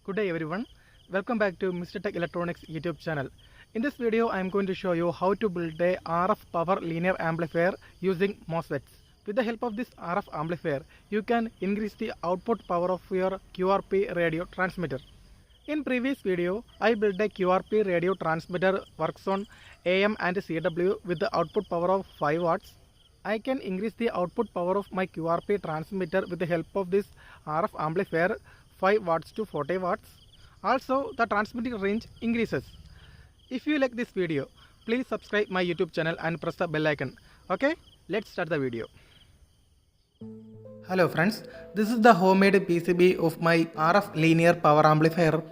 Good day everyone. Welcome back to Mr. Tech Electronics YouTube channel. In this video I am going to show you how to build a RF power linear amplifier using MOSFETs. With the help of this RF amplifier, you can increase the output power of your QRP radio transmitter. In previous video, I built a QRP radio transmitter works on AM and CW with the output power of 5 watts. I can increase the output power of my QRP transmitter with the help of this RF amplifier 5 watts to 40 watts. Also, the transmitting range increases. If you like this video, please subscribe my YouTube channel and press the bell icon. Okay, let's start the video. Hello friends, this is the homemade PCB of my RF linear power amplifier.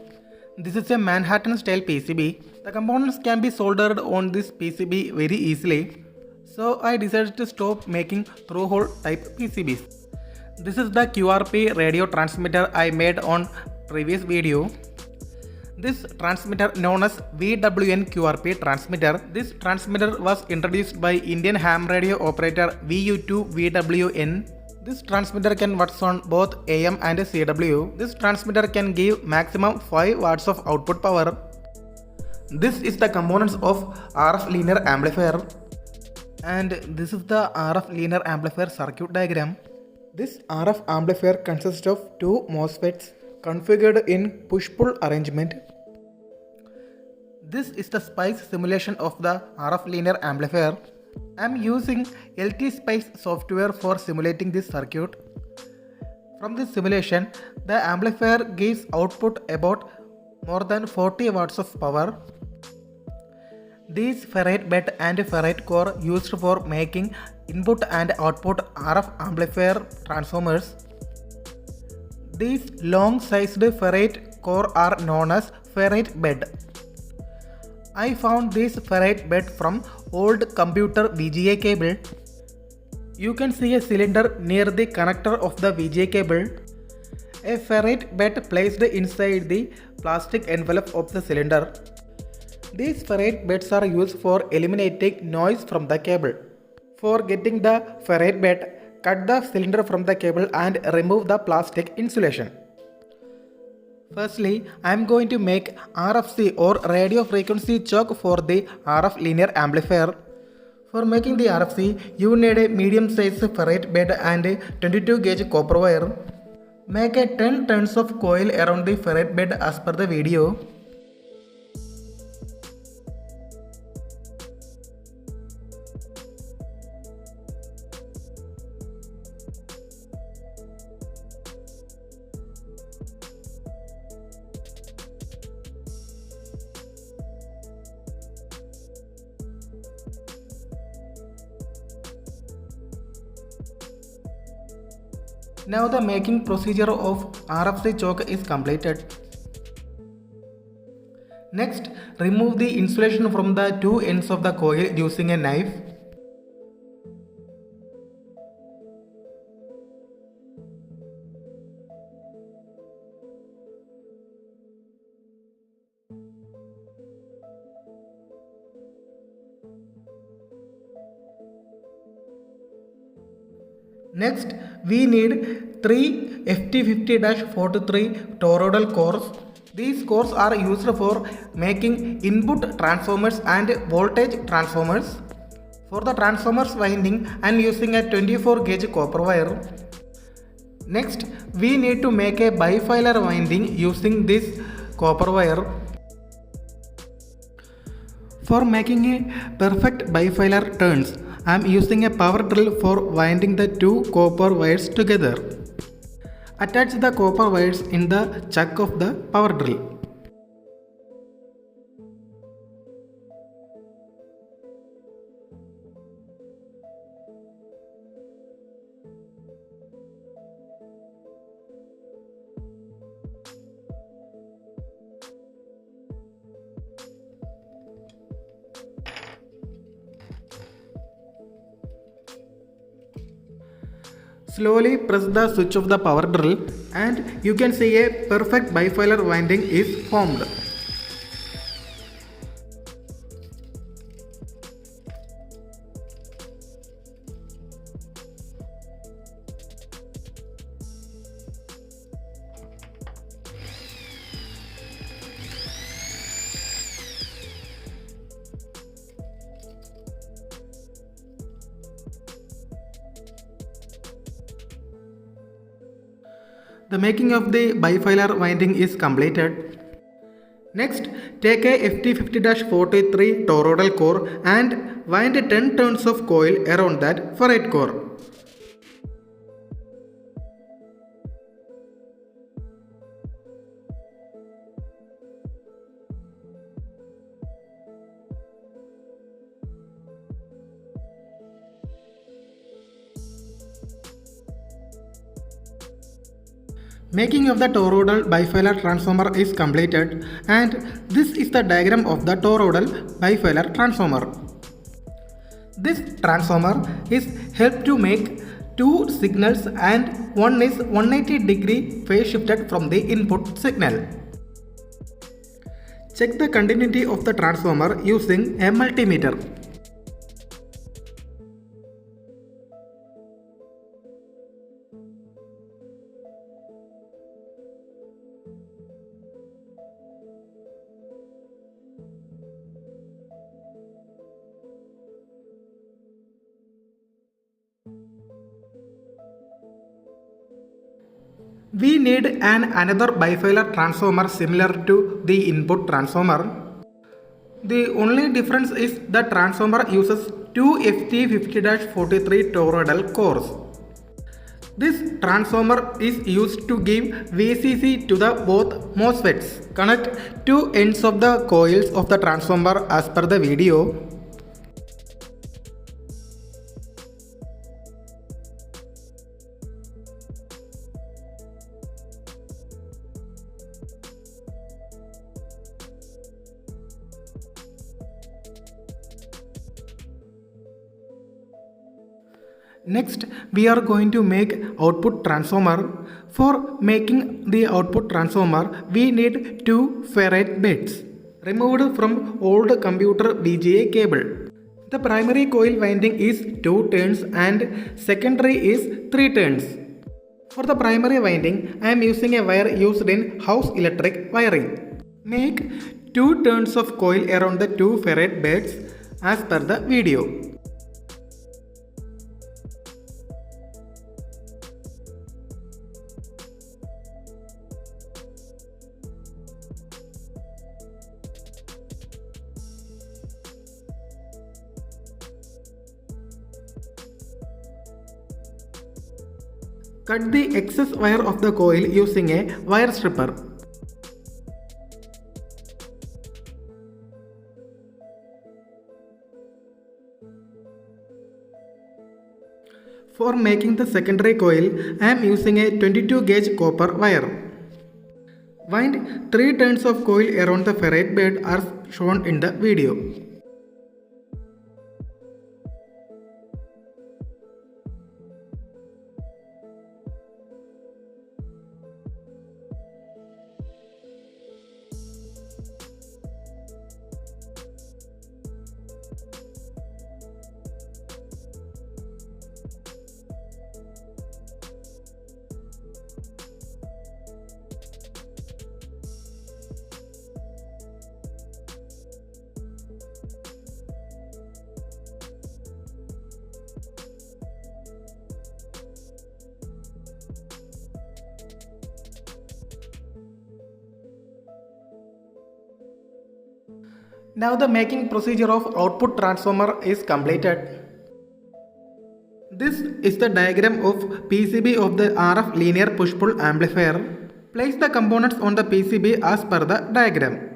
This is a Manhattan style PCB. The components can be soldered on this PCB very easily. So I decided to stop making through-hole type PCBs. This is the QRP radio transmitter I made on previous video. This transmitter known as VWN QRP transmitter. This transmitter was introduced by Indian ham radio operator VU2 VWN. This transmitter can work on both AM and CW. This transmitter can give maximum 5 watts of output power. This is the components of RF linear amplifier. And this is the RF linear amplifier circuit diagram. This RF amplifier consists of 2 MOSFETs configured in push-pull arrangement. This is the SPICE simulation of the RF linear amplifier. I am using LT-SPICE software for simulating this circuit. From this simulation, the amplifier gives output about more than 40 watts of power. These ferrite bed and ferrite core used for making input and output RF amplifier transformers. These long-sized ferrite core are known as ferrite bed. I found this ferrite bed from old computer VGA cable. You can see a cylinder near the connector of the VGA cable. A ferrite bed placed inside the plastic envelope of the cylinder. These ferrite beds are used for eliminating noise from the cable. For getting the ferrite bed, cut the cylinder from the cable and remove the plastic insulation. Firstly, I am going to make RFC or radio frequency choke for the RF linear amplifier. For making the RFC, you need a medium size ferrite bed and a 22 gauge copper wire. Make a 10 turns of coil around the ferrite bed as per the video. Now the making procedure of RFC choke is completed. Next, remove the insulation from the 2 ends of the coil using a knife. Next, we need 3 FT50-43 toroidal cores. These cores are used for making input transformers and voltage transformers. For the transformers winding, I am using a 24 gauge copper wire. Next, we need to make a bifilar winding using this copper wire. For making a perfect bifilar turns, I am using a power drill for winding the 2 copper wires together. Attach the copper wires in the chuck of the power drill. Slowly press the switch of the power drill and you can see a perfect bifilar winding is formed. The making of the bifilar winding is completed. Next, take a FT50-43 toroidal core and wind 10 turns of coil around that ferrite core. Making of the toroidal bifilar transformer is completed, and this is the diagram of the toroidal bifilar transformer. This transformer is helped to make two signals, and one is 180-degree phase shifted from the input signal. Check the continuity of the transformer using a multimeter. We need another bifilar transformer similar to the input transformer. The only difference is the transformer uses two FT50-43 toroidal cores. This transformer is used to give VCC to the both MOSFETs. Connect two ends of the coils of the transformer as per the video. Next, we are going to make output transformer. For making the output transformer, we need two ferrite beds removed from old computer VGA cable. The primary coil winding is 2 turns and secondary is 3 turns. For the primary winding, I am using a wire used in house electric wiring. Make 2 turns of coil around the 2 ferrite beds as per the video. Cut the excess wire of the coil using a wire stripper. For making the secondary coil, I am using a 22 gauge copper wire. Wind 3 turns of coil around the ferrite bed as shown in the video. Now the making procedure of output transformer is completed. This is the diagram of PCB of the RF linear push-pull amplifier. Place the components on the PCB as per the diagram.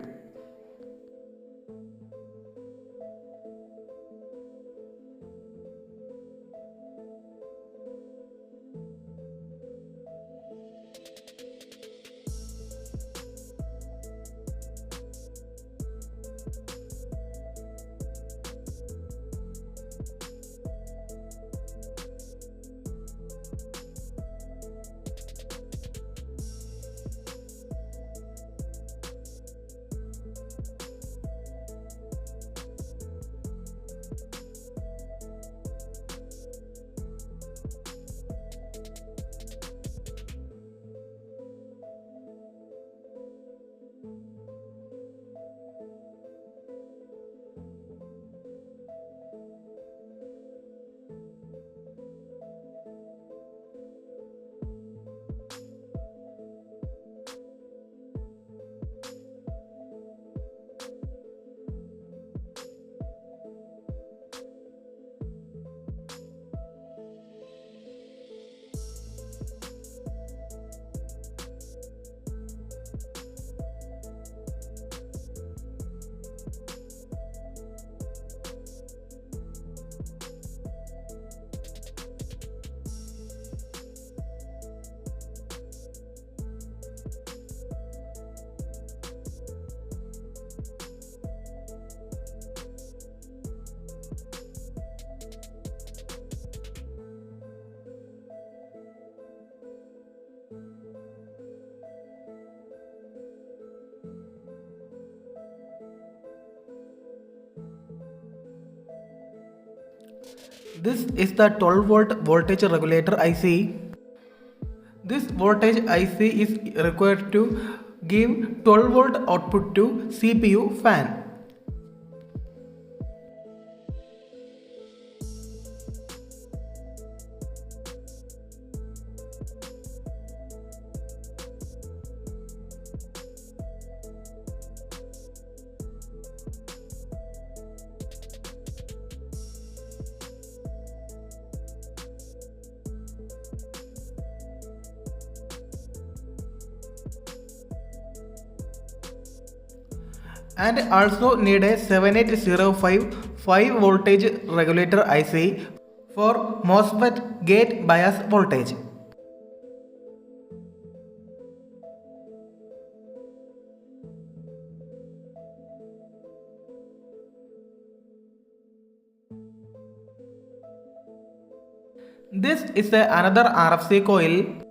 This is the 12 volt voltage regulator IC. This voltage IC is required to give 12 volt output to CPU fan. And also need a 7805 5 voltage regulator IC for MOSFET gate bias voltage. This is another RFC coil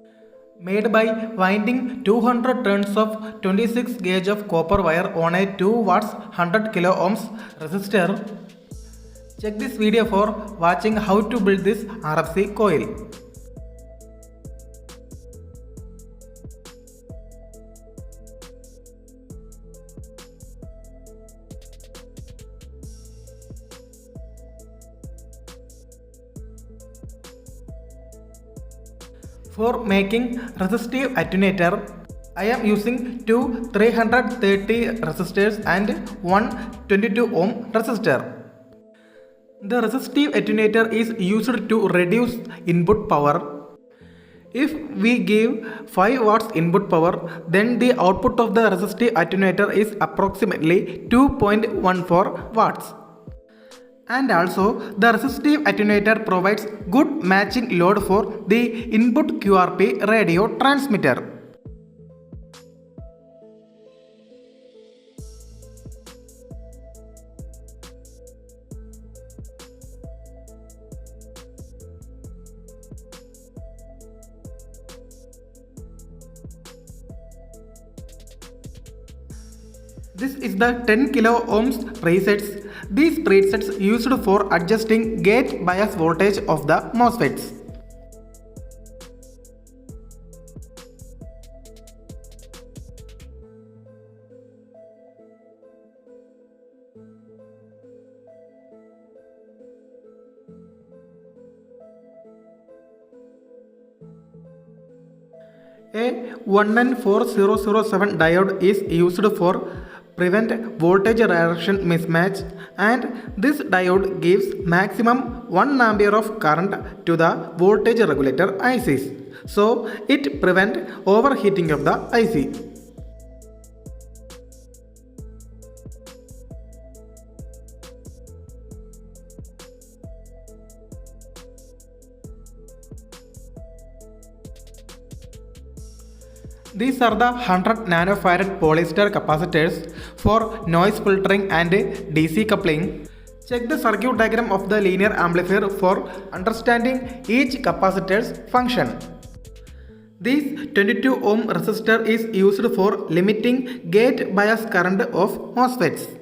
made by winding 200 turns of 26 gauge of copper wire on a 2 watts 100 kilo ohms resistor. Check this video for watching how to build this RFC coil. For making resistive attenuator, I am using two 330 resistors and one 22 ohm resistor. The resistive attenuator is used to reduce input power. If we give 5 watts input power, then the output of the resistive attenuator is approximately 2.14 watts. And also, the resistive attenuator provides good matching load for the input QRP radio transmitter. This is the 10 kilo ohms presets. These presets used for adjusting gate bias voltage of the MOSFETs. A 1N4007 diode is used for prevent voltage direction mismatch, and this diode gives maximum 1 ampere of current to the voltage regulator ICs. So it prevents overheating of the IC. These are the 100 nanofarad polyester capacitors for noise filtering and DC coupling. Check the circuit diagram of the linear amplifier for understanding each capacitor's function. This 22 ohm resistor is used for limiting gate bias current of MOSFETs.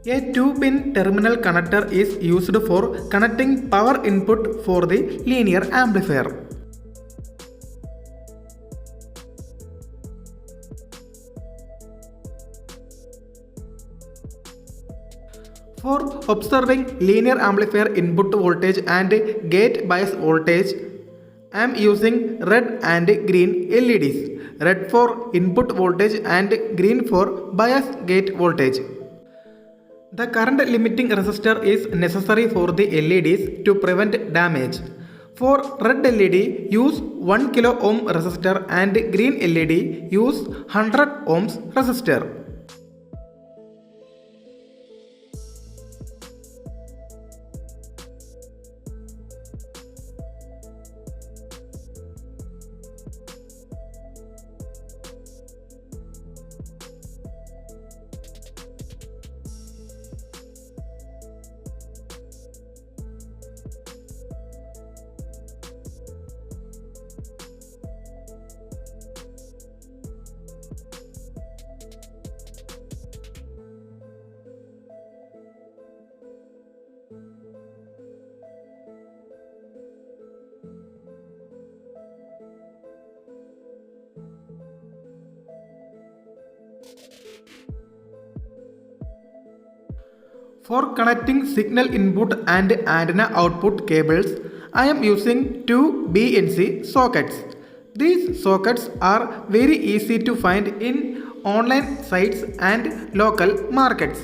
A 2-pin terminal connector is used for connecting power input for the linear amplifier. For observing linear amplifier input voltage and gate bias voltage, I am using red and green LEDs. Red for input voltage and green for bias gate voltage. The current limiting resistor is necessary for the LEDs to prevent damage. For red LED, use 1 kilo ohm resistor and green LED, use 100 ohms resistor. For connecting signal input and antenna output cables, I am using two BNC sockets. These sockets are very easy to find in online sites and local markets.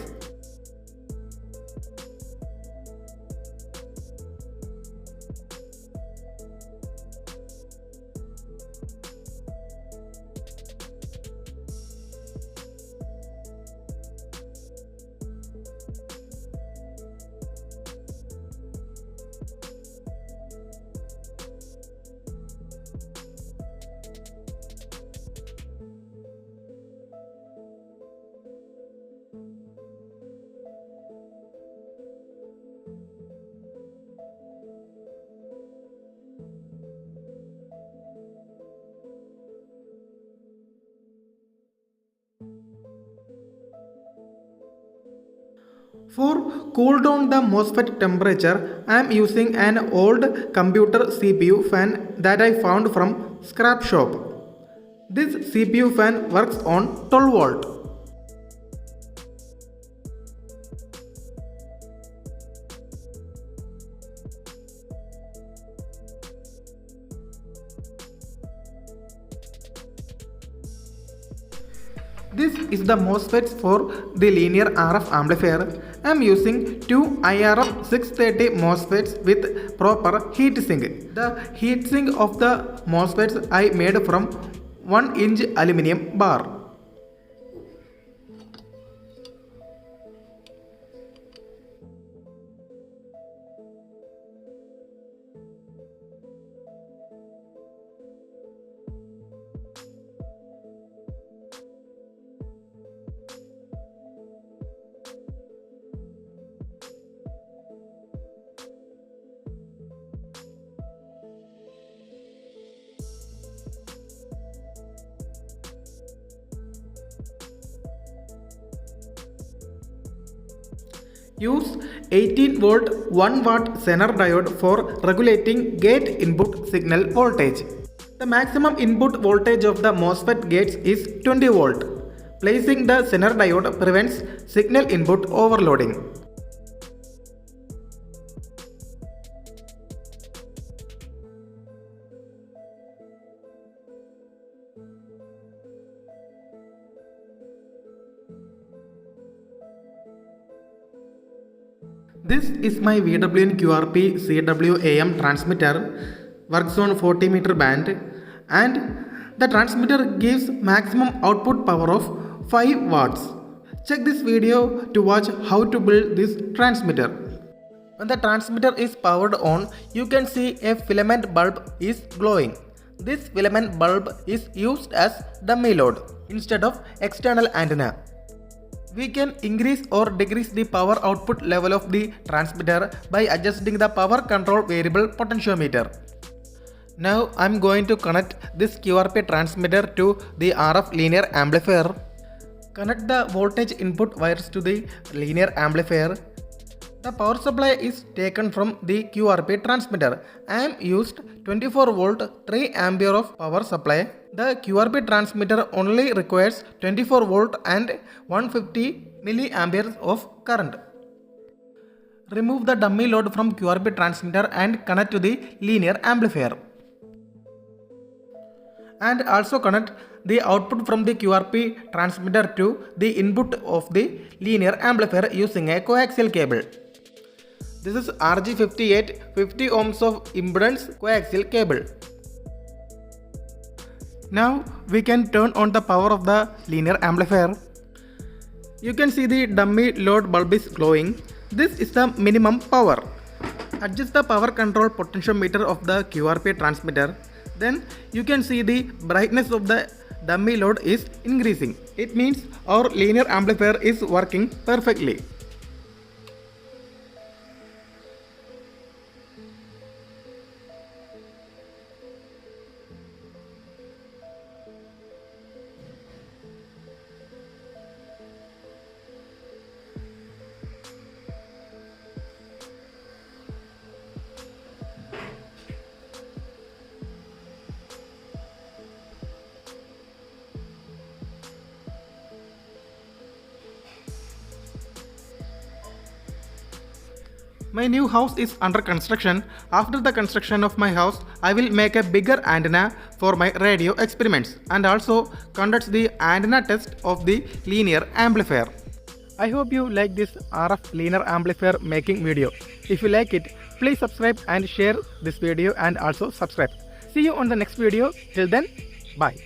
For cool down the MOSFET temperature, I am using an old computer CPU fan that I found from scrap shop. This CPU fan works on 12 volt. This is the MOSFETs for the linear RF amplifier. I am using two IRF630 MOSFETs with proper heatsink. The heatsink of the MOSFETs I made from 1-inch aluminum bar. Use 18 volt 1 watt Zener diode for regulating gate input signal voltage. The maximum input voltage of the MOSFET gates is 20 volt. Placing the Zener diode prevents signal input overloading. This is my VWN QRP CWAM transmitter, works on 40 meter band, and the transmitter gives maximum output power of 5 watts. Check this video to watch how to build this transmitter. When the transmitter is powered on, you can see a filament bulb is glowing. This filament bulb is used as dummy load instead of external antenna. We can increase or decrease the power output level of the transmitter by adjusting the power control variable potentiometer. Now I am going to connect this QRP transmitter to the RF linear amplifier. Connect the voltage input wires to the linear amplifier. The power supply is taken from the QRP transmitter. I am used 24 volt 3 ampere of power supply. The QRP transmitter only requires 24 volt and 150 milliamperes of current. Remove the dummy load from QRP transmitter and connect to the linear amplifier. And also connect the output from the QRP transmitter to the input of the linear amplifier using a coaxial cable. This is RG58 50 ohms of impedance coaxial cable. Now we can turn on the power of the linear amplifier. You can see the dummy load bulb is glowing. This is the minimum power. Adjust the power control potentiometer of the QRP transmitter. Then you can see the brightness of the dummy load is increasing. It means our linear amplifier is working perfectly. My new house is under construction. After the construction of my house, I will make a bigger antenna for my radio experiments and also conduct the antenna test of the linear amplifier. I hope you like this RF linear amplifier making video. If you like it, please subscribe and share this video and also subscribe. See you on the next video. Till then, bye.